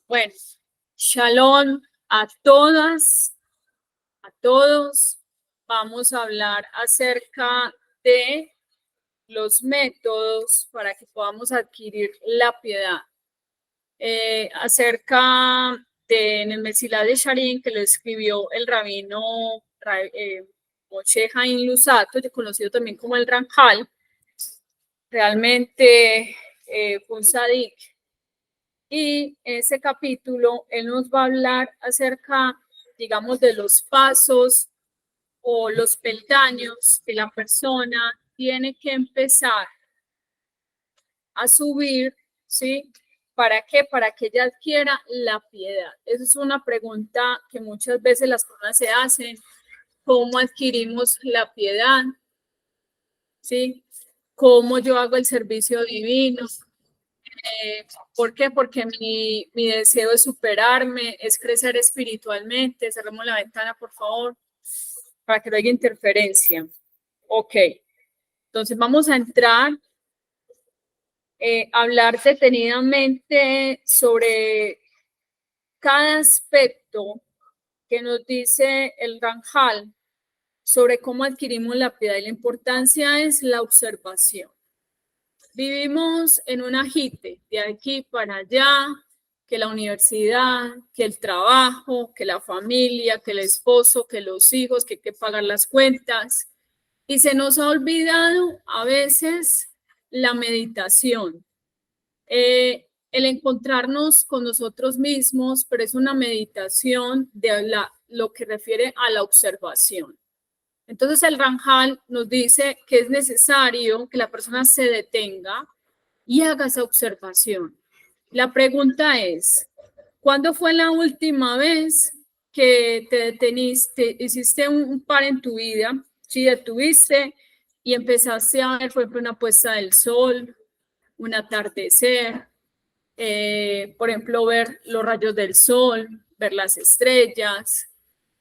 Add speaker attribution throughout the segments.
Speaker 1: Bueno, shalom a todas, a todos. Vamos a hablar acerca de los métodos para que podamos adquirir la piedad. Acerca de en el Mesilá de Sharim, que lo escribió el rabino Moshe Haim Luzzatto, conocido también como el Ramjal. Realmente fue un sadik. Y en ese capítulo él nos va a hablar acerca, digamos, de los pasos o los peldaños que la persona tiene que empezar a subir, ¿sí? ¿Para qué? Para que ella adquiera la piedad. Esa es una pregunta que muchas veces las personas se hacen. ¿Cómo adquirimos la piedad? ¿Sí? ¿Cómo yo hago el servicio divino? ¿Por qué? Porque mi deseo es superarme, es crecer espiritualmente. Cerremos la ventana, por favor, para que no haya interferencia. Ok, entonces vamos a entrar, hablar detenidamente sobre cada aspecto que nos dice el Ramjal sobre cómo adquirimos la piedad, y la importancia es la observación. Vivimos en un agite de aquí para allá, que la universidad, que el trabajo, que la familia, que el esposo, que los hijos, que hay que pagar las cuentas. Y se nos ha olvidado a veces la meditación, el encontrarnos con nosotros mismos, pero es una meditación de lo que refiere a la observación. Entonces el Ramjal nos dice que es necesario que la persona se detenga y haga esa observación. La pregunta es, ¿cuándo fue la última vez que te deteniste, hiciste un par en tu vida, si detuviste y empezaste a ver, por ejemplo, una puesta del sol, un atardecer, por ejemplo, ver los rayos del sol, ver las estrellas,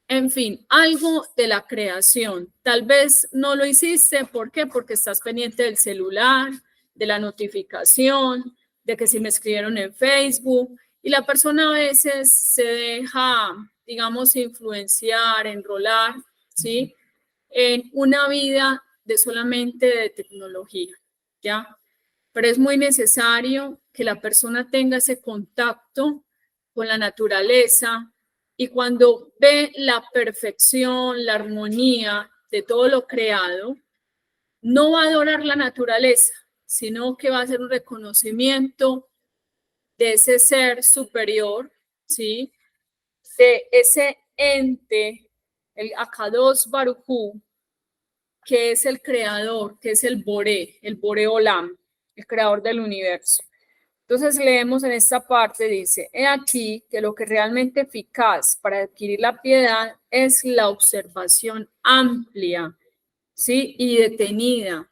Speaker 1: en fin, algo de la creación? Tal vez no lo hiciste, ¿por qué? Porque estás pendiente del celular, de la notificación, de que si me escribieron en Facebook, y la persona a veces se deja, digamos, influenciar, enrolar, ¿sí? En una vida de solamente de tecnología, ¿ya? Pero es muy necesario que la persona tenga ese contacto con la naturaleza, y cuando ve la perfección, la armonía de todo lo creado, no va a adorar la naturaleza, sino que va a hacer un reconocimiento de ese ser superior, ¿sí? De ese ente, el Akadosh Baruj Hu, que es el creador, que es el Boré Olam, el creador del universo. Entonces leemos en esta parte, dice, he aquí que lo que realmente eficaz para adquirir la piedad es la observación amplia, ¿sí? Y detenida,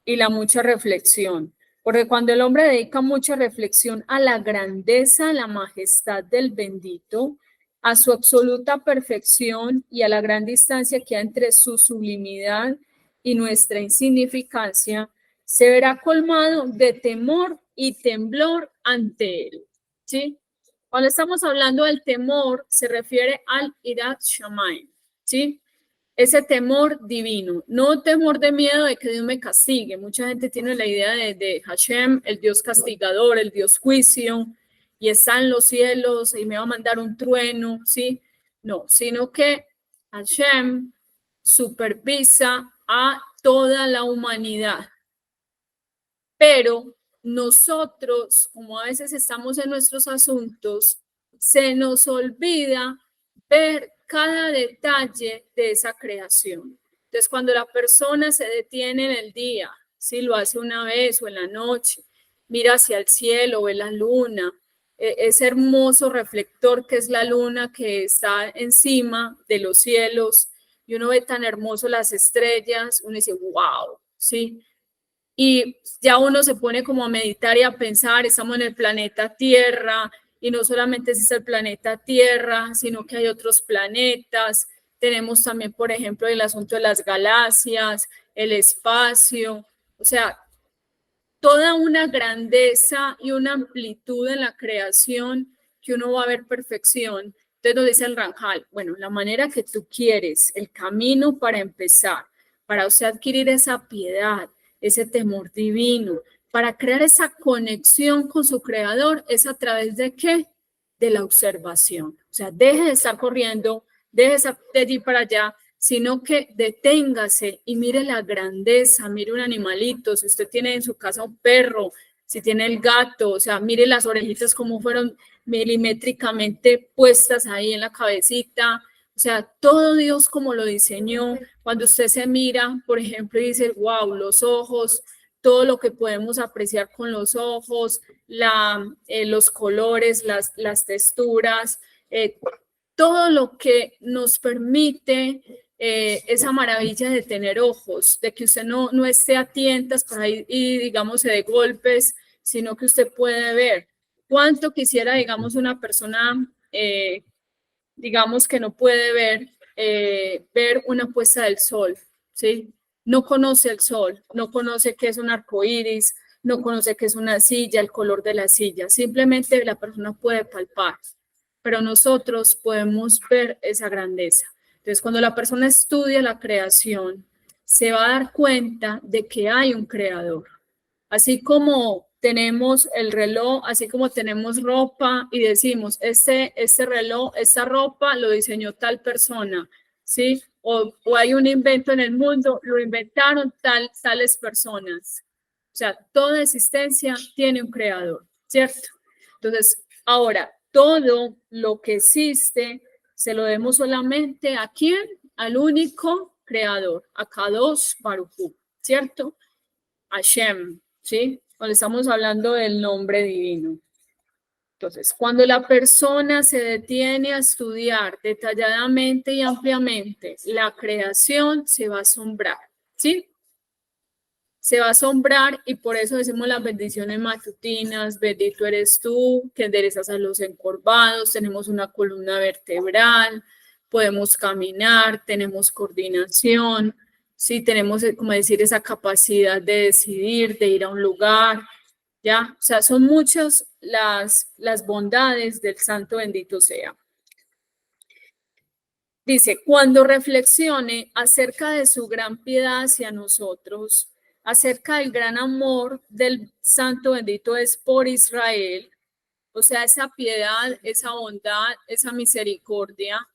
Speaker 1: y la mucha reflexión. Porque cuando el hombre dedica mucha reflexión a la grandeza, a la majestad del bendito, a su absoluta perfección y a la gran distancia que hay entre su sublimidad y nuestra insignificancia, se verá colmado de temor y temblor ante él, ¿sí? Cuando estamos hablando del temor, se refiere al Irat Shamayim, ¿sí? Ese temor divino, no temor de miedo de que Dios me castigue. Mucha gente tiene la idea de Hashem, el Dios castigador, el Dios juicio, y está en los cielos y me va a mandar un trueno, ¿sí? No, sino que Hashem supervisa a toda la humanidad. Pero nosotros, como a veces estamos en nuestros asuntos, se nos olvida ver cada detalle de esa creación. Entonces, cuando la persona se detiene en el día, si lo hace una vez o en la noche, mira hacia el cielo, ve la luna, ese hermoso reflector que es la luna que está encima de los cielos, y uno ve tan hermoso las estrellas, uno dice, wow, ¿sí? Y ya uno se pone como a meditar y a pensar, estamos en el planeta Tierra, y no solamente es el planeta Tierra, sino que hay otros planetas. Tenemos también, por ejemplo, el asunto de las galaxias, el espacio. O sea, toda una grandeza y una amplitud en la creación que uno va a ver perfección. Entonces nos dice el Ramjal, bueno, la manera que tú quieres, el camino para empezar, para usted adquirir esa piedad, ese temor divino, para crear esa conexión con su creador, es a través de ¿qué? De la observación. O sea, deje de estar corriendo, deje de estar de allí para allá, sino que deténgase y mire la grandeza, mire un animalito, si usted tiene en su casa un perro, si tiene el gato, o sea, mire las orejitas como fueron milimétricamente puestas ahí en la cabecita, o sea, todo Dios como lo diseñó. Cuando usted se mira, por ejemplo, y dice, wow, los ojos, todo lo que podemos apreciar con los ojos, los colores, las texturas, todo lo que nos permite esa maravilla de tener ojos, de que usted no esté a tientas por ahí y digamos se dé golpes, sino que usted puede ver. ¿Cuánto quisiera, digamos, una persona, digamos, que no puede ver una puesta del sol, ¿sí? No conoce el sol, no conoce qué es un arco iris, no conoce qué es una silla, el color de la silla. Simplemente la persona puede palpar, pero nosotros podemos ver esa grandeza. Entonces, cuando la persona estudia la creación, se va a dar cuenta de que hay un creador. Así como tenemos el reloj, así como tenemos ropa y decimos, este reloj, esta ropa lo diseñó tal persona, ¿sí? O hay un invento en el mundo, lo inventaron tales personas. O sea, toda existencia tiene un creador, ¿cierto? Entonces, ahora, todo lo que existe se lo demos solamente ¿a quién? Al único creador, a Kadosh Baruj Hu, ¿cierto? Hashem, ¿sí? Cuando estamos hablando del nombre divino. Entonces, cuando la persona se detiene a estudiar detalladamente y ampliamente la creación, se va a asombrar, ¿sí? Se va a asombrar y por eso decimos las bendiciones matutinas, bendito eres tú, que enderezas a los encorvados, tenemos una columna vertebral, podemos caminar, tenemos coordinación, sí, tenemos, como decir, esa capacidad de decidir, de ir a un lugar, ¿ya? O sea, son muchas las bondades del santo bendito sea. Dice, cuando reflexione acerca de su gran piedad hacia nosotros, acerca del gran amor del santo bendito es por Israel, o sea, esa piedad, esa bondad, esa misericordia,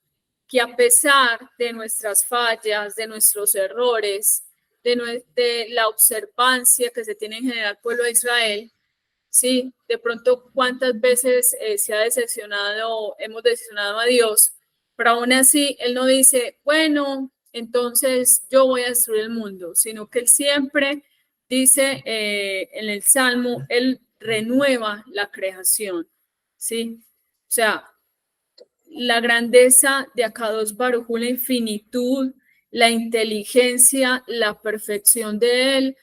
Speaker 1: que a pesar de nuestras fallas, de nuestros errores, de la observancia que se tiene en general pueblo de Israel, sí, de pronto cuántas veces se ha decepcionado, hemos decepcionado a Dios, pero aún así Él no dice, bueno, entonces yo voy a destruir el mundo, sino que Él siempre dice en el Salmo, Él renueva la creación, ¿sí? O sea, la grandeza de Akadosh Baruj Hu, la infinitud, la inteligencia, la perfección de Él,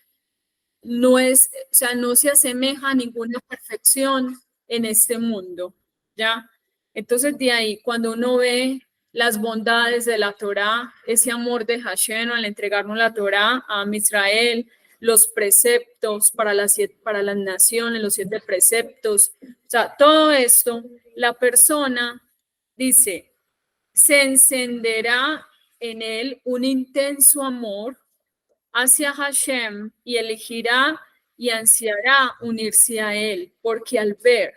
Speaker 1: no es, o sea, no se asemeja a ninguna perfección en este mundo, ¿ya? Entonces, de ahí, cuando uno ve las bondades de la Torá, ese amor de Hashem al entregarnos la Torá a Israel, los preceptos para las naciones, los 7 preceptos, o sea, todo esto, la persona dice, se encenderá en él un intenso amor hacia Hashem y elegirá y ansiará unirse a él, porque al ver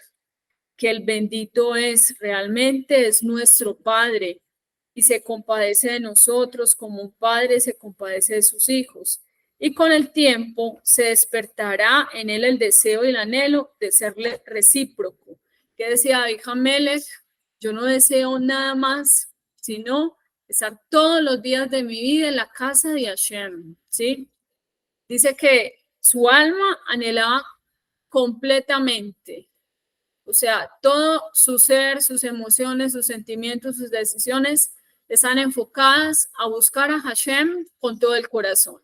Speaker 1: que el bendito es nuestro Padre y se compadece de nosotros como un padre se compadece de sus hijos. Y con el tiempo se despertará en él el deseo y el anhelo de serle recíproco. ¿Qué decía David Hamelech? Yo no deseo nada más, sino estar todos los días de mi vida en la casa de Hashem, ¿sí? Dice que su alma anhelaba completamente, o sea, todo su ser, sus emociones, sus sentimientos, sus decisiones están enfocadas a buscar a Hashem con todo el corazón,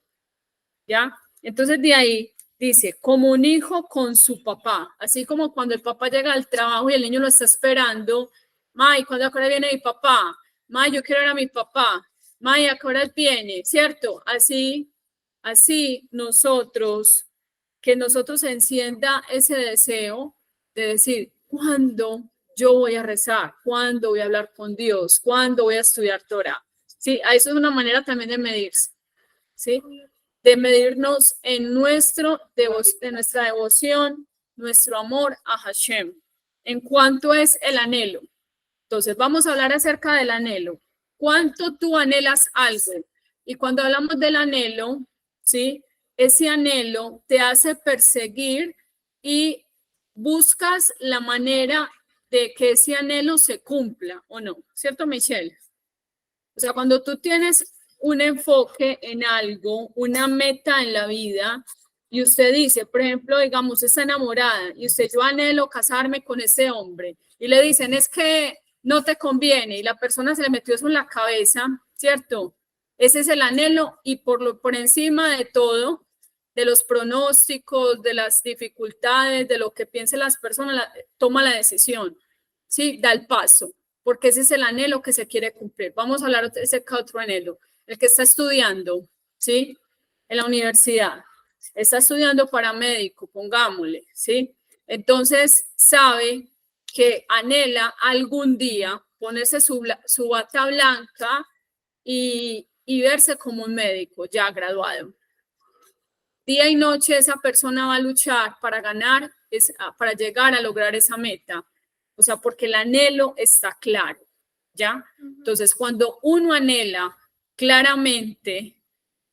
Speaker 1: ¿ya? Entonces de ahí dice, como un hijo con su papá, así como cuando el papá llega al trabajo y el niño lo está esperando, May, ¿cuándo ahora viene mi papá? May, yo quiero ver a mi papá. May, ¿a qué hora viene? ¿Cierto? Así nosotros que nosotros encienda ese deseo de decir, ¿cuándo yo voy a rezar? ¿Cuándo voy a hablar con Dios? ¿Cuándo voy a estudiar Torah? Sí, eso es una manera también de medirse, ¿sí? De medirnos en de nuestra devoción, nuestro amor a Hashem. ¿En cuánto es el anhelo? Entonces, vamos a hablar acerca del anhelo. ¿Cuánto tú anhelas algo? Y cuando hablamos del anhelo, ¿sí? Ese anhelo te hace perseguir y buscas la manera de que ese anhelo se cumpla o no, ¿cierto, Michelle? O sea, cuando tú tienes un enfoque en algo, una meta en la vida, y usted dice, por ejemplo, digamos, está enamorada y usted, yo anhelo casarme con ese hombre, y le dicen, es que no te conviene, y la persona se le metió eso en la cabeza, ¿cierto? Ese es el anhelo, y por encima de todo, de los pronósticos, de las dificultades, de lo que piensen las personas, toma la decisión, ¿sí? Da el paso, porque ese es el anhelo que se quiere cumplir. Vamos a hablar de ese otro anhelo, el que está estudiando, ¿sí? En la universidad, está estudiando para médico, pongámosle, ¿sí? Entonces sabe que anhela algún día ponerse su bata blanca y verse como un médico ya graduado. Día y noche esa persona va a luchar para ganar, para llegar a lograr esa meta. O sea, porque el anhelo está claro, ¿ya? Entonces, cuando uno anhela claramente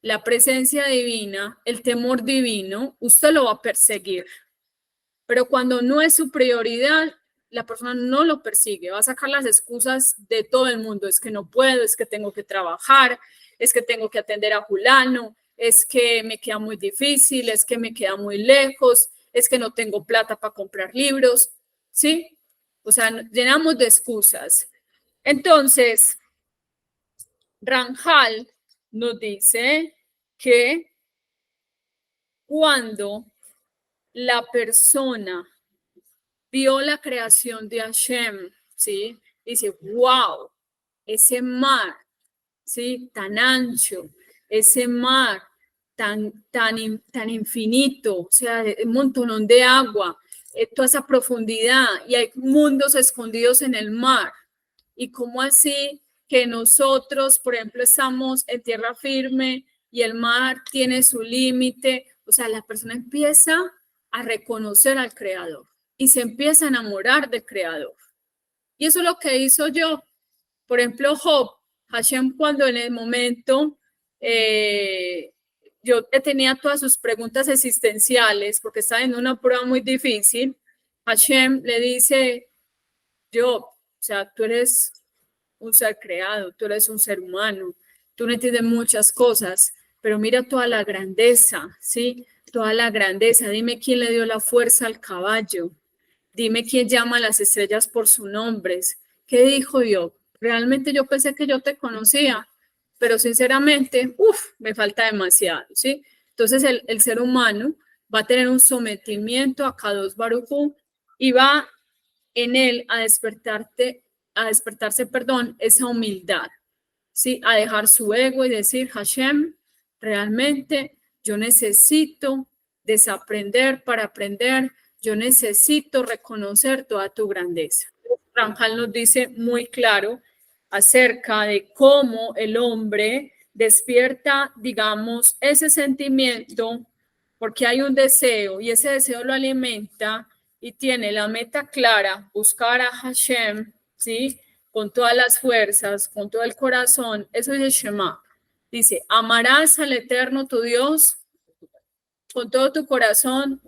Speaker 1: la presencia divina, el temor divino, usted lo va a perseguir. Pero cuando no es su prioridad, la persona no lo persigue, va a sacar las excusas de todo el mundo. Es que no puedo, es que tengo que trabajar, es que tengo que atender a fulano, es que me queda muy difícil, es que me queda muy lejos, es que no tengo plata para comprar libros, ¿sí? O sea, llenamos de excusas. Entonces, Ranjal nos dice que cuando la persona vio la creación de Hashem, ¿sí? Dice, wow, ese mar, ¿sí? Tan ancho, ese mar tan infinito, o sea, un montón de agua, toda esa profundidad, y hay mundos escondidos en el mar. ¿Y cómo así que nosotros, por ejemplo, estamos en tierra firme y el mar tiene su límite? O sea, la persona empieza a reconocer al Creador y se empieza a enamorar del Creador. Y eso es lo que hizo yo. Por ejemplo, Job, Hashem, cuando en el momento yo tenía todas sus preguntas existenciales, porque estaba en una prueba muy difícil, Hashem le dice, Job, o sea, tú eres un ser creado, tú eres un ser humano, tú no entiendes muchas cosas, pero mira toda la grandeza, ¿sí? Toda la grandeza. Dime quién le dio la fuerza al caballo. Dime quién llama a las estrellas por sus nombres. ¿Qué dijo yo? Realmente yo pensé que yo te conocía, pero sinceramente, me falta demasiado, ¿sí? Entonces el ser humano va a tener un sometimiento a Kadosh Baruj Hu y va en él a despertarse, esa humildad, ¿sí? A dejar su ego y decir, Hashem, realmente yo necesito desaprender para aprender, yo necesito reconocer toda tu grandeza. Ranjal nos dice muy claro acerca de cómo el hombre despierta, digamos, ese sentimiento, porque hay un deseo y ese deseo lo alimenta y tiene la meta clara, buscar a Hashem, ¿sí? Con todas las fuerzas, con todo el corazón. Eso es el Shema. Dice, amarás al Eterno tu Dios con todo tu corazón,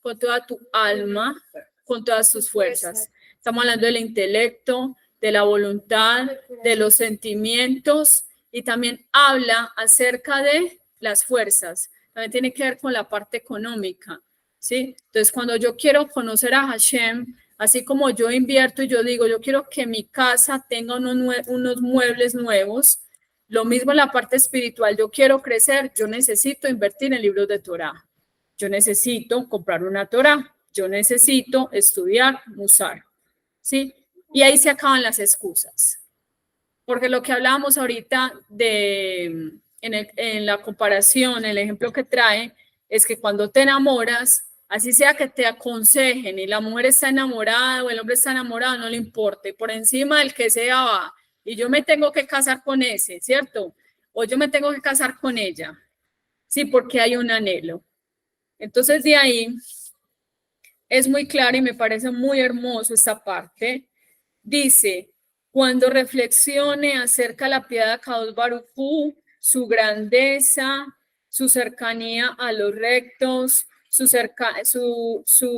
Speaker 1: con toda tu alma, con todas tus fuerzas. Estamos hablando del intelecto, de la voluntad, de los sentimientos y también habla acerca de las fuerzas. También tiene que ver con la parte económica, ¿sí? Entonces, cuando yo quiero conocer a Hashem, así como yo invierto y yo digo, yo quiero que mi casa tenga unos muebles nuevos, lo mismo en la parte espiritual, yo quiero crecer, yo necesito invertir en libros de Torah, yo necesito comprar una Torah, yo necesito estudiar Musar, ¿sí? Y ahí se acaban las excusas, porque lo que hablábamos ahorita en la comparación, el ejemplo que trae, es que cuando te enamoras, así sea que te aconsejen y la mujer está enamorada o el hombre está enamorado, no le importe, por encima del que sea va, y yo me tengo que casar con ese, ¿cierto? O yo me tengo que casar con ella, sí, porque hay un anhelo. Entonces de ahí es muy claro y me parece muy hermoso esta parte. Dice, cuando reflexione acerca de la piedad de Akadosh Baruj Hu, su grandeza, su cercanía a los rectos, su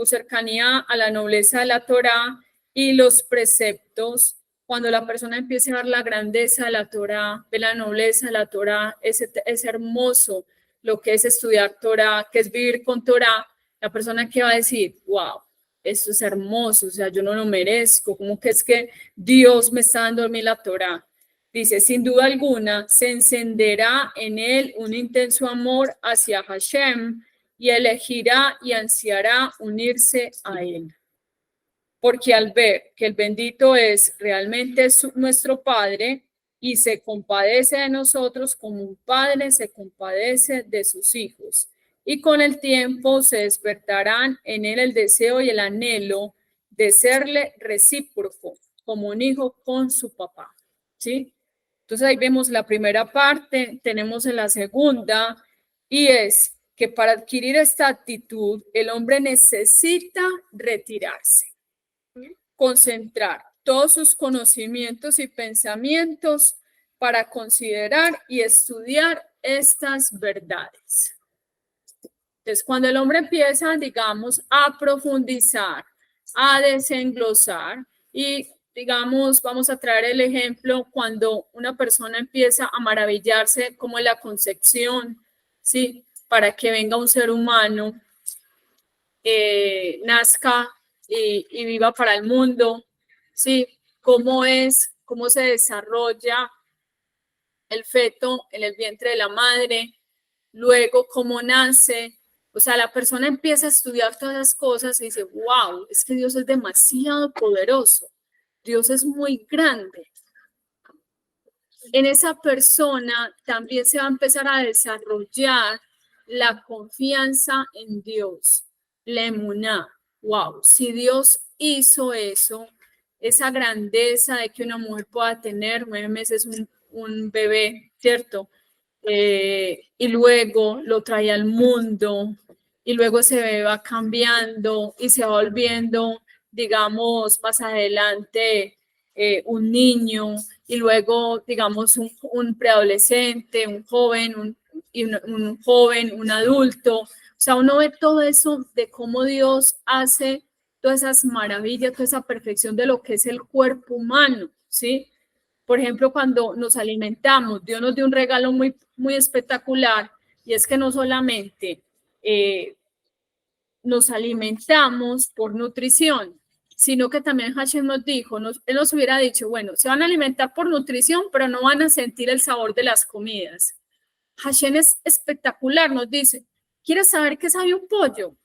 Speaker 1: cercanía a la nobleza de la Torá y los preceptos, cuando la persona empiece a ver la grandeza de la Torá, ve la nobleza de la Torá, es hermoso lo que es estudiar Torá, que es vivir con Torá, la persona que va a decir, wow, esto es hermoso, o sea, yo no lo merezco, como que es que Dios me está dando a mí la Torá. Dice, sin duda alguna, se encenderá en él un intenso amor hacia Hashem y elegirá y ansiará unirse a él. Porque al ver que el bendito es realmente nuestro Padre y se compadece de nosotros como un padre se compadece de sus hijos, y con el tiempo se despertarán en él el deseo y el anhelo de serle recíproco, como un hijo con su papá, ¿sí? Entonces ahí vemos la primera parte, tenemos en la segunda, y es que para adquirir esta actitud el hombre necesita retirarse, concentrar todos sus conocimientos y pensamientos para considerar y estudiar estas verdades. Entonces, cuando el hombre empieza, digamos, a profundizar, a desenglosar y, digamos, vamos a traer el ejemplo cuando una persona empieza a maravillarse como en la concepción, ¿sí? Para que venga un ser humano, nazca y viva para el mundo, ¿sí? Cómo se desarrolla el feto en el vientre de la madre, luego cómo nace. O sea, la persona empieza a estudiar todas las cosas y dice, wow, es que Dios es demasiado poderoso, Dios es muy grande. En esa persona también se va a empezar a desarrollar la confianza en Dios, la emuná. Wow, si Dios hizo eso, esa grandeza de que una mujer pueda tener 9 meses un bebé, ¿cierto? Y luego lo trae al mundo y luego se va cambiando y se va volviendo, digamos, más adelante un niño y luego, digamos, un preadolescente, un joven, un joven, un adulto. O sea, uno ve todo eso de cómo Dios hace todas esas maravillas, toda esa perfección de lo que es el cuerpo humano, ¿sí? Por ejemplo, cuando nos alimentamos, Dios nos dio un regalo muy, muy espectacular y es que no solamente nos alimentamos por nutrición, sino que también Hashem nos dijo, él nos hubiera dicho, bueno, se van a alimentar por nutrición, pero no van a sentir el sabor de las comidas. Hashem es espectacular, nos dice, ¿quieres saber qué sabe un pollo?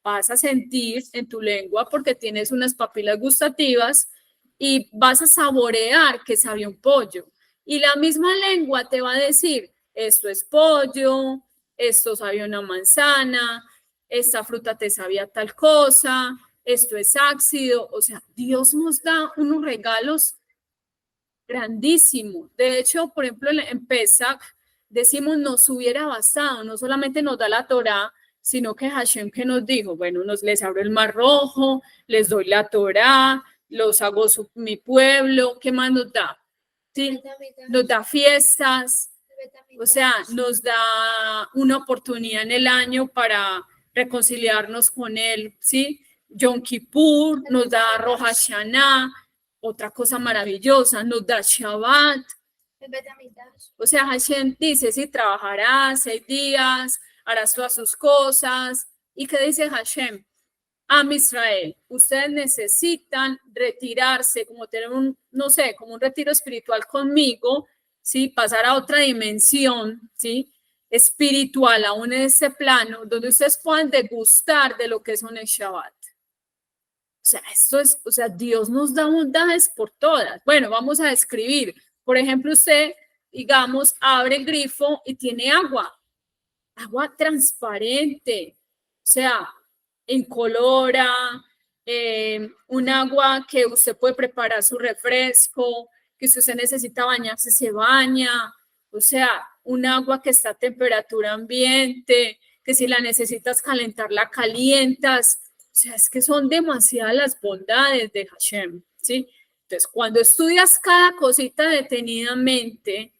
Speaker 1: Vas a sentir en tu lengua porque tienes unas papilas gustativas y vas a saborear que sabe un pollo. Y la misma lengua te va a decir, esto es pollo, esto sabe una manzana, esta fruta te sabía tal cosa, esto es ácido. O sea, Dios nos da unos regalos grandísimos. De hecho, por ejemplo, en Pesach decimos nos hubiera bastado, no solamente nos da la Torá, sino que Hashem que nos dijo, bueno, les abro el mar rojo, les doy la Torá, los hago mi pueblo, ¿qué más nos da? ¿Sí? Nos da fiestas, o sea, nos da una oportunidad en el año para reconciliarnos con él, ¿sí? Yom Kippur, nos da Rosh Hashanah, otra cosa maravillosa, nos da Shabbat. O sea, Hashem dice, sí, trabajarás 6 días, harás todas sus cosas. ¿Y qué dice Hashem? A Israel, ustedes necesitan retirarse, como tener un, no sé, como un retiro espiritual conmigo, ¿sí? Pasar a otra dimensión, ¿sí? Espiritual, aún en ese plano, donde ustedes puedan degustar de lo que es un Shabbat. O sea, esto es, o sea, Dios nos da bondades por todas. Bueno, vamos a describir. Por ejemplo, usted, digamos, abre el grifo y tiene agua. agua transparente, o sea, incolora, un agua que usted puede preparar su refresco, que si usted necesita bañarse, se baña, o sea, un agua que está a temperatura ambiente, que si la necesitas calentar, la calientas. O sea, es que son demasiadas las bondades de Hashem, ¿sí? Entonces, cuando estudias cada cosita detenidamente,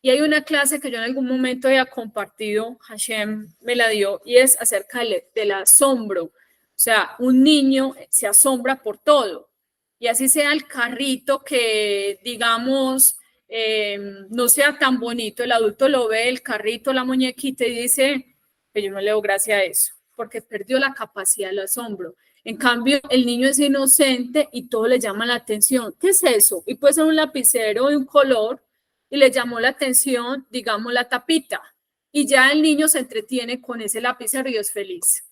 Speaker 1: y hay una clase que yo en algún momento había compartido, Hashem me la dio, y es acerca del asombro. O sea, un niño se asombra por todo. Y así sea el carrito que, digamos, no sea tan bonito, el adulto lo ve, el carrito, la muñequita, y dice, que yo no le doy gracia a eso, porque perdió la capacidad del asombro. En cambio, el niño es inocente y todo le llama la atención. ¿Qué es eso? Y puede ser un lapicero de un color, y le llamó la atención, digamos, la tapita. Y ya el niño se entretiene con ese lapicero y es feliz.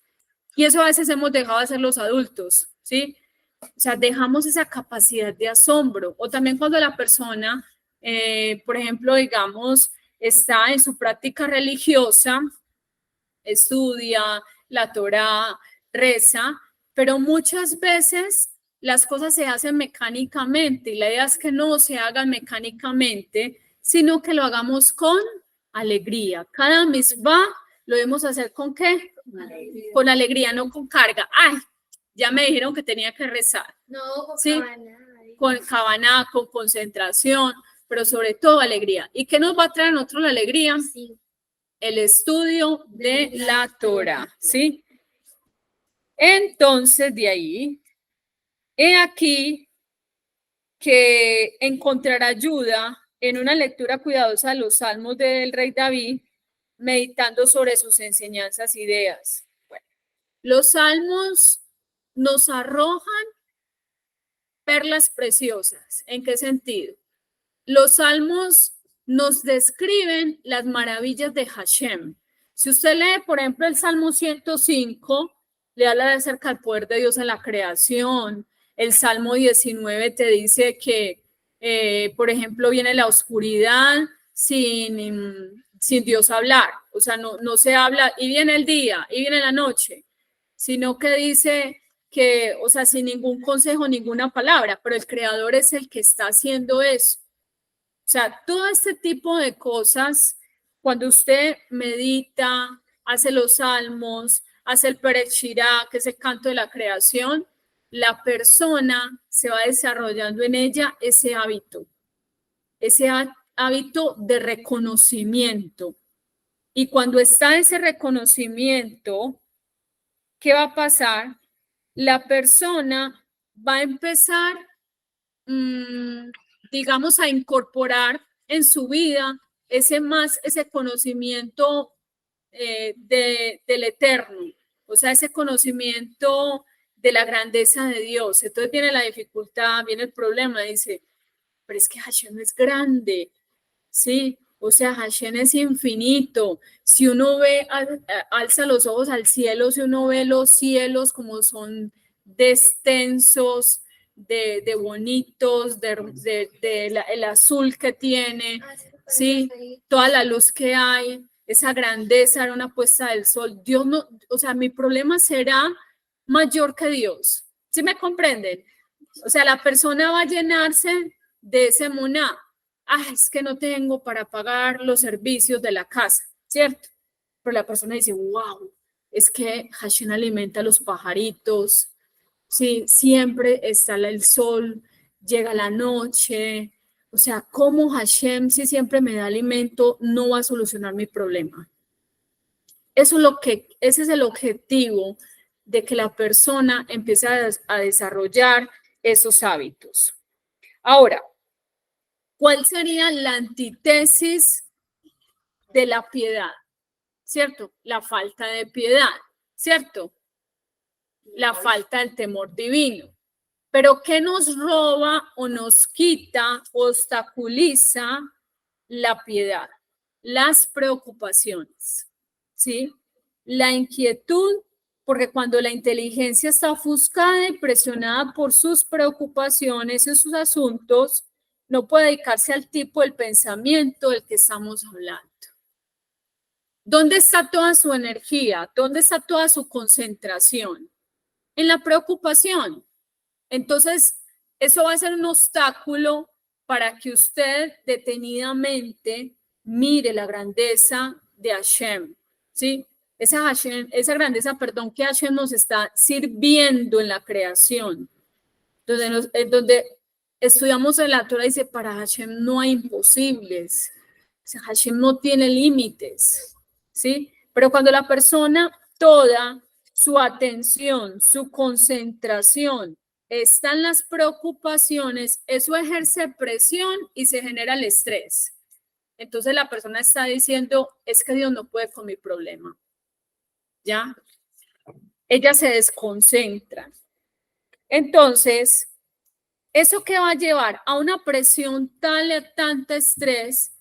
Speaker 1: Y eso a veces hemos dejado de hacer los adultos, ¿sí? O sea, dejamos esa capacidad de asombro. O también cuando la persona, por ejemplo, digamos, está en su práctica religiosa, estudia la Torá, reza, pero muchas veces las cosas se hacen mecánicamente y la idea es que no se hagan mecánicamente, sino que lo hagamos con alegría. Cada misbah lo debemos hacer ¿con qué? Con alegría, no con carga. Ay, ya me dijeron que tenía que rezar.
Speaker 2: No, con
Speaker 1: ¿sí? Con cabana, con concentración, pero sobre todo alegría. ¿Y qué nos va a traer a nosotros la alegría?
Speaker 2: Sí.
Speaker 1: El estudio de la Torah, ¿sí? Entonces, de ahí, he aquí que encontrar ayuda en una lectura cuidadosa de los salmos del rey David, meditando sobre sus enseñanzas e ideas. Bueno, los salmos nos arrojan perlas preciosas. ¿En qué sentido? Los salmos nos describen las maravillas de Hashem. Si usted lee, por ejemplo, el Salmo 105, le habla acerca del poder de Dios en la creación. El Salmo 19 te dice que, por ejemplo, viene la oscuridad sin Dios hablar. O sea, no se habla y viene el día y viene la noche, sino que dice que, o sea, sin ningún consejo, ninguna palabra, pero el creador es el que está haciendo eso. O sea, todo este tipo de cosas, cuando usted medita, hace los salmos, hace el Perek Shirah, que es el canto de la creación, la persona se va desarrollando en ella ese hábito de reconocimiento. Y cuando está ese reconocimiento, ¿qué va a pasar? La persona va a empezar digamos, a incorporar en su vida ese conocimiento del eterno, o sea, ese conocimiento de la grandeza de Dios. Entonces viene la dificultad, viene el problema, dice, pero es que Hashem es grande, ¿sí? O sea, Hashem es infinito. Si uno ve, alza los ojos al cielo, si uno ve los cielos como son de extensos, de bonitos, el azul que tiene, ¿sí? Toda la luz que hay, esa grandeza era una puesta del sol. Dios no, o sea, mi problema será mayor que Dios. ¿Sí me comprenden? O sea, la persona va a llenarse de ese muná. Es que no tengo para pagar los servicios de la casa, ¿cierto? Pero la persona dice, wow, es que Hashem alimenta a los pajaritos, sí, siempre está el sol, llega la noche, o sea, ¿cómo Hashem, si siempre me da alimento, no va a solucionar mi problema? Ese es el objetivo de que la persona empiece a desarrollar esos hábitos. Ahora, ¿cuál sería la antítesis de la piedad? ¿Cierto? La falta de piedad, ¿cierto? La falta del temor divino. Pero ¿qué nos roba o nos quita, obstaculiza la piedad? Las preocupaciones, ¿sí? La inquietud, porque cuando la inteligencia está ofuscada y presionada por sus preocupaciones y sus asuntos, no puede dedicarse al tipo del pensamiento del que estamos hablando. ¿Dónde está toda su energía? ¿Dónde está toda su concentración? En la preocupación. Entonces, eso va a ser un obstáculo para que usted detenidamente mire la grandeza de Hashem, ¿sí? Esa grandeza, perdón, que Hashem nos está sirviendo en la creación. Donde estudiamos en la Torah, dice, para Hashem no hay imposibles. O sea, Hashem no tiene límites, ¿sí? Pero cuando la persona toda su atención, su concentración está en las preocupaciones, eso ejerce presión y se genera el estrés. Entonces la persona está diciendo, es que Dios no puede con mi problema. ¿Ya? Ella se desconcentra. Entonces, ¿eso qué va a llevar? A una presión tal y tanto estrés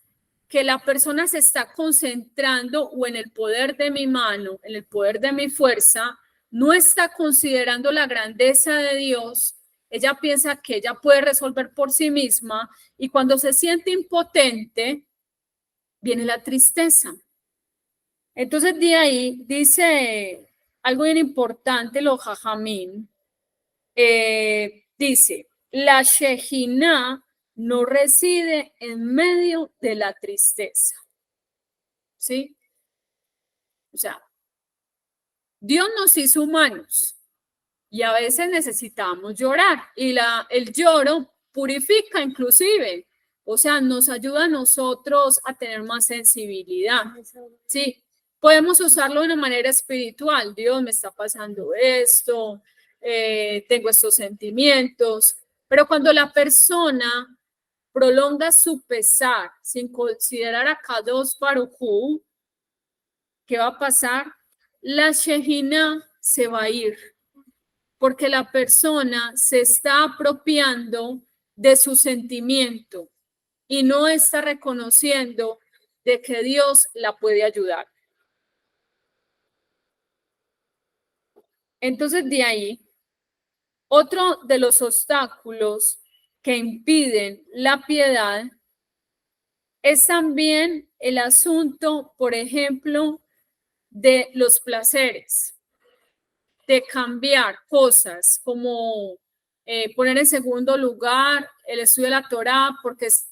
Speaker 1: que la persona se está concentrando o en el poder de mi mano, en el poder de mi fuerza, no está considerando la grandeza de Dios. Ella piensa que ella puede resolver por sí misma y cuando se siente impotente, viene la tristeza. Entonces de ahí dice algo bien importante, los jajamín, dice, la Shejina no reside en medio de la tristeza. ¿Sí? O sea, Dios nos hizo humanos y a veces necesitamos llorar y el lloro purifica inclusive. O sea, nos ayuda a nosotros a tener más sensibilidad. Sí, podemos usarlo de una manera espiritual. Dios, me está pasando esto, tengo estos sentimientos. Pero cuando la persona prolonga su pesar sin considerar a Kadosh Baruj Hu, ¿qué va a pasar? La Shejina se va a ir porque la persona se está apropiando de su sentimiento y no está reconociendo de que Dios la puede ayudar. Entonces, de ahí, otro de los obstáculos que impiden la piedad es también el asunto, por ejemplo, de los placeres, de cambiar cosas, como poner en segundo lugar el estudio de la Torá, porque es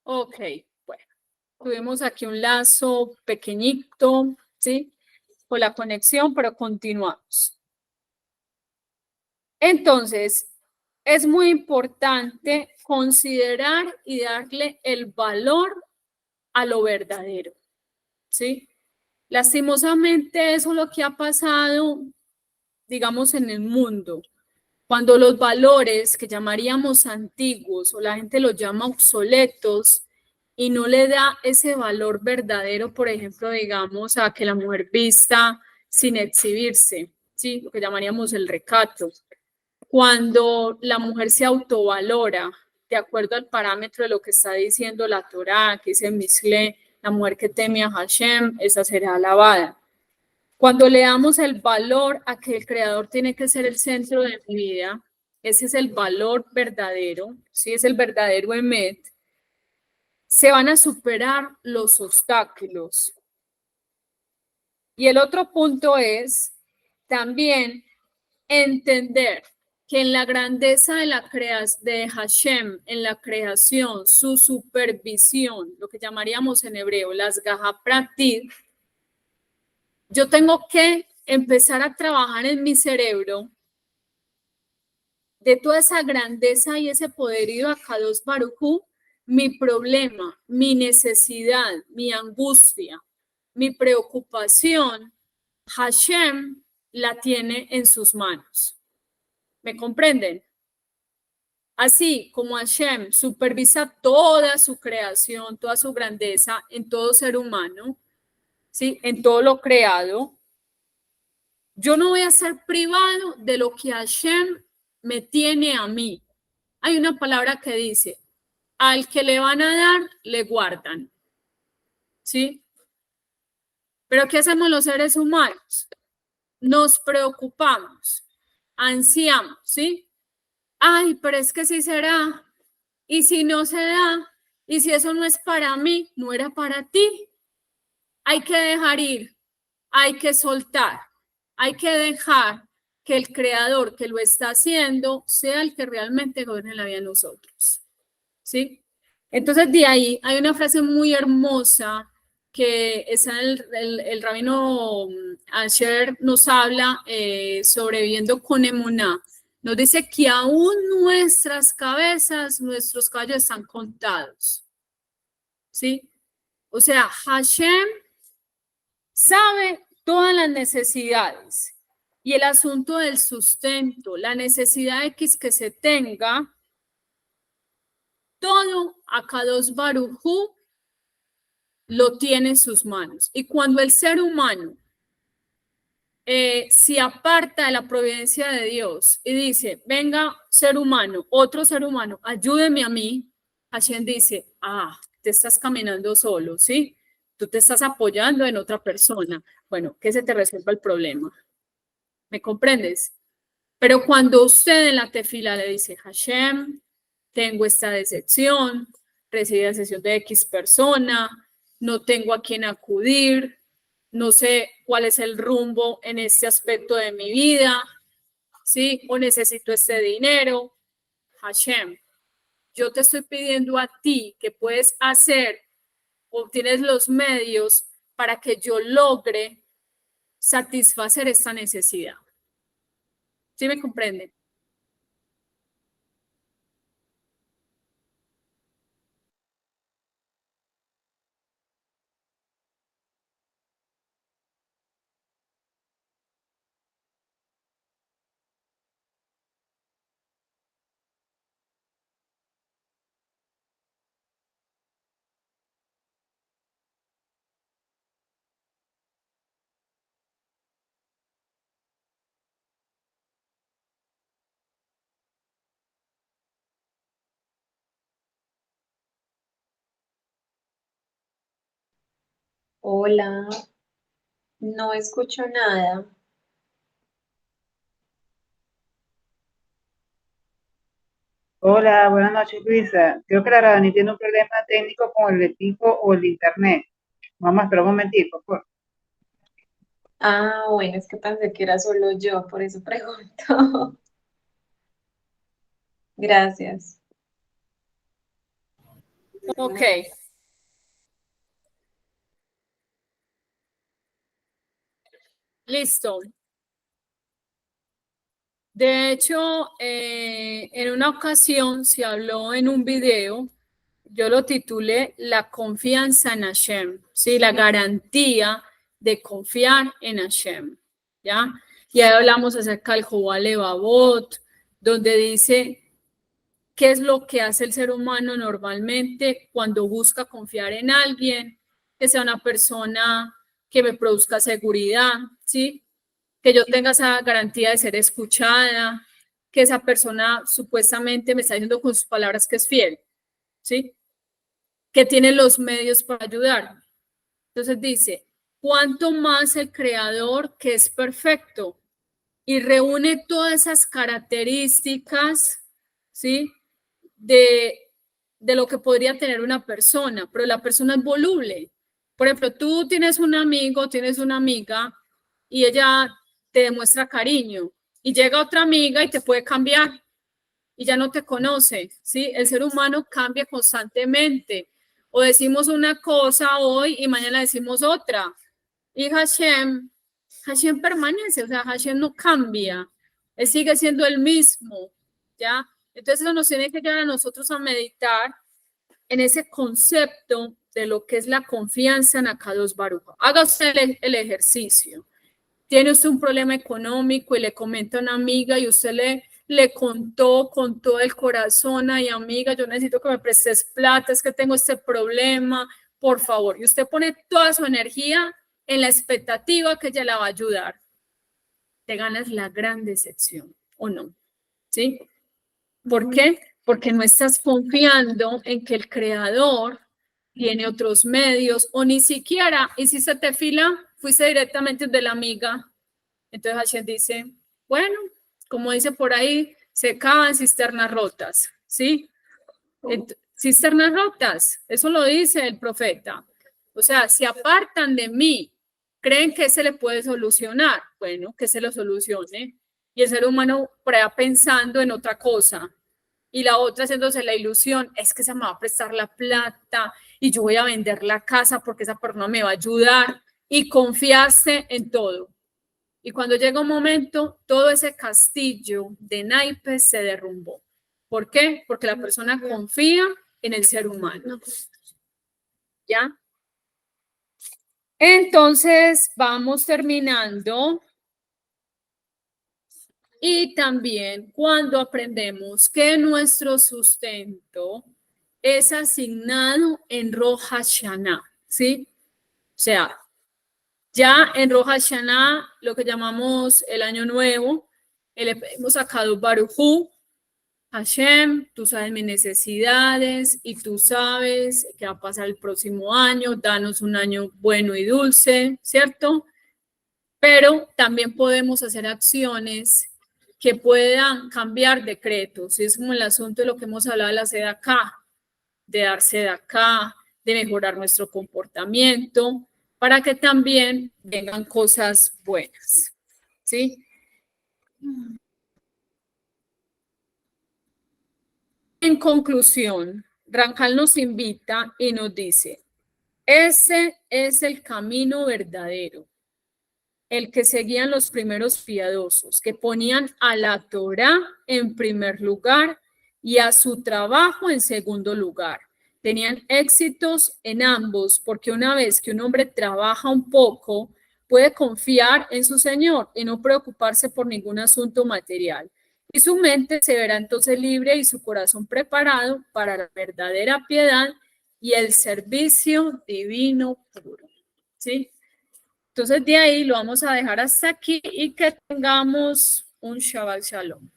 Speaker 1: ok, bueno, tuvimos aquí un lazo pequeñito, ¿sí? Con la conexión, pero continuamos. Entonces, es muy importante considerar y darle el valor a lo verdadero, ¿sí? Lastimosamente, eso es lo que ha pasado, digamos, en el mundo. Cuando los valores que llamaríamos antiguos o la gente los llama obsoletos y no le da ese valor verdadero, por ejemplo, digamos, a que la mujer vista sin exhibirse, ¿sí? Lo que llamaríamos el recato. Cuando la mujer se autovalora de acuerdo al parámetro de lo que está diciendo la Torá, que dice Mishle, la mujer que teme a Hashem, esa será alabada. Cuando le damos el valor a que el creador tiene que ser el centro de mi vida, ese es el valor verdadero, sí es el verdadero emet, se van a superar los obstáculos. Y el otro punto es también entender que en la grandeza de de Hashem, en la creación, su supervisión, lo que llamaríamos en hebreo las gahapratit, yo tengo que empezar a trabajar en mi cerebro de toda esa grandeza y ese poderío a Kadosh Baruj Hu, mi problema, mi necesidad, mi angustia, mi preocupación, Hashem la tiene en sus manos. ¿Me comprenden? Así como Hashem supervisa toda su creación, toda su grandeza en todo ser humano, ¿sí? En todo lo creado, yo no voy a ser privado de lo que Hashem me tiene a mí. Hay una palabra que dice, al que le van a dar, le guardan. ¿Sí? Pero ¿qué hacemos los seres humanos? Nos preocupamos, ansiamos, ¿sí? Ay, pero es que sí será. Y si no se da, y si eso no es para mí, no era para ti. Hay que dejar ir, hay que soltar, hay que dejar que el creador que lo está haciendo sea el que realmente gobierne la vida de nosotros. ¿Sí? Entonces, de ahí hay una frase muy hermosa que es el rabino Asher nos habla sobre viviendo con emuná. Nos dice que aún nuestras cabezas, nuestros caballos están contados. ¿Sí? O sea, Hashem sabe todas las necesidades y el asunto del sustento, la necesidad X que se tenga, todo Akadosh Baruj Hu lo tiene en sus manos. Y cuando el ser humano se aparta de la providencia de Dios y dice, venga ser humano, otro ser humano, ayúdeme a mí, Hashem dice, te estás caminando solo, ¿sí? Tú te estás apoyando en otra persona. Bueno, que se te resuelva el problema. ¿Me comprendes? Pero cuando usted en la tefila le dice, Hashem, tengo esta decepción, recibí la sesión de X persona, no tengo a quién acudir, no sé cuál es el rumbo en este aspecto de mi vida, ¿sí? O necesito este dinero. Hashem, yo te estoy pidiendo a ti que puedes hacer o tienes los medios para que yo logre satisfacer esta necesidad. ¿Sí me comprenden?
Speaker 2: Hola, no escucho nada.
Speaker 3: Hola, buenas noches, Luisa. Creo que la Radani tiene un problema técnico con el equipo o el internet. Vamos a esperar un momentito, por favor.
Speaker 2: Ah, bueno, es que pensé que era solo yo, por eso pregunto. Gracias.
Speaker 1: Ok, listo. De hecho, en una ocasión se habló en un video, yo lo titulé La confianza en Hashem, ¿sí? La garantía de confiar en Hashem, ¿ya? Y ahí hablamos acerca del Jobale Babot, donde dice qué es lo que hace el ser humano normalmente cuando busca confiar en alguien, que sea una persona que me produzca seguridad, ¿sí? Que yo tenga esa garantía de ser escuchada, que esa persona supuestamente me está diciendo con sus palabras que es fiel, ¿sí? Que tiene los medios para ayudarme. Entonces dice, cuanto más el creador que es perfecto y reúne todas esas características, ¿sí? De, de lo que podría tener una persona, pero la persona es voluble. Por ejemplo, tú tienes un amigo, tienes una amiga y ella te demuestra cariño y llega otra amiga y te puede cambiar y ya no te conoce, ¿sí? El ser humano cambia constantemente. O decimos una cosa hoy y mañana decimos otra. Y Hashem permanece, o sea, Hashem no cambia. Él sigue siendo el mismo, ¿ya? Entonces eso nos tiene que llevar a nosotros a meditar en ese concepto de lo que es la confianza en Akadosh Baruj Hu. Haga usted el ejercicio. Tiene usted un problema económico y le comenta a una amiga y usted le contó con todo el corazón, ay amiga, yo necesito que me prestes plata, es que tengo este problema, por favor. Y usted pone toda su energía en la expectativa que ella la va a ayudar. Te ganas la gran decepción, ¿o no? ¿Sí? ¿Por qué? Porque no estás confiando en que el creador tiene otros medios o ni siquiera hiciste tefila, fuiste directamente de la amiga. Entonces Hashem dice, bueno, como dice por ahí, se cavan cisternas rotas, ¿sí? Cisternas rotas, eso lo dice el profeta. O sea, se apartan de mí, creen que se le puede solucionar. Bueno, que se lo solucione. Y el ser humano por allá pensando en otra cosa. Y la otra haciéndose la ilusión, es que se me va a prestar la plata y yo voy a vender la casa porque esa persona me va a ayudar. Y confiaste en todo. Y cuando llega un momento, todo ese castillo de naipes se derrumbó. ¿Por qué? Porque la persona confía en el ser humano. ¿Ya? Entonces, vamos terminando. Y también cuando aprendemos que nuestro sustento es asignado en Rosh Hashanah, ¿sí? O sea, ya en Rosh Hashanah, lo que llamamos el Año Nuevo, hemos sacado Baruj Hu, Hashem, tú sabes mis necesidades y tú sabes qué va a pasar el próximo año, danos un año bueno y dulce, ¿cierto? Pero también podemos hacer acciones que puedan cambiar decretos. Es como el asunto de lo que hemos hablado de la sedacá, de dar sedacá, de mejorar nuestro comportamiento, para que también vengan cosas buenas. ¿Sí? En conclusión, Ranjal nos invita y nos dice, ese es el camino verdadero, el que seguían los primeros piadosos, que ponían a la Torá en primer lugar y a su trabajo en segundo lugar. Tenían éxitos en ambos, porque una vez que un hombre trabaja un poco, puede confiar en su Señor y no preocuparse por ningún asunto material. Y su mente se verá entonces libre y su corazón preparado para la verdadera piedad y el servicio divino puro. ¿Sí? Entonces de ahí lo vamos a dejar hasta aquí y que tengamos un Shabbat Shalom.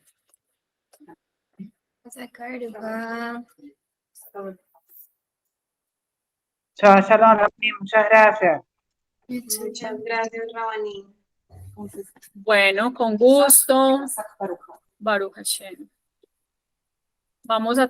Speaker 3: Chao, shalom, Rabbi, muchas gracias.
Speaker 2: Muchas gracias, Rabaní.
Speaker 1: Bueno, con gusto. Baruch Hashem. Vamos a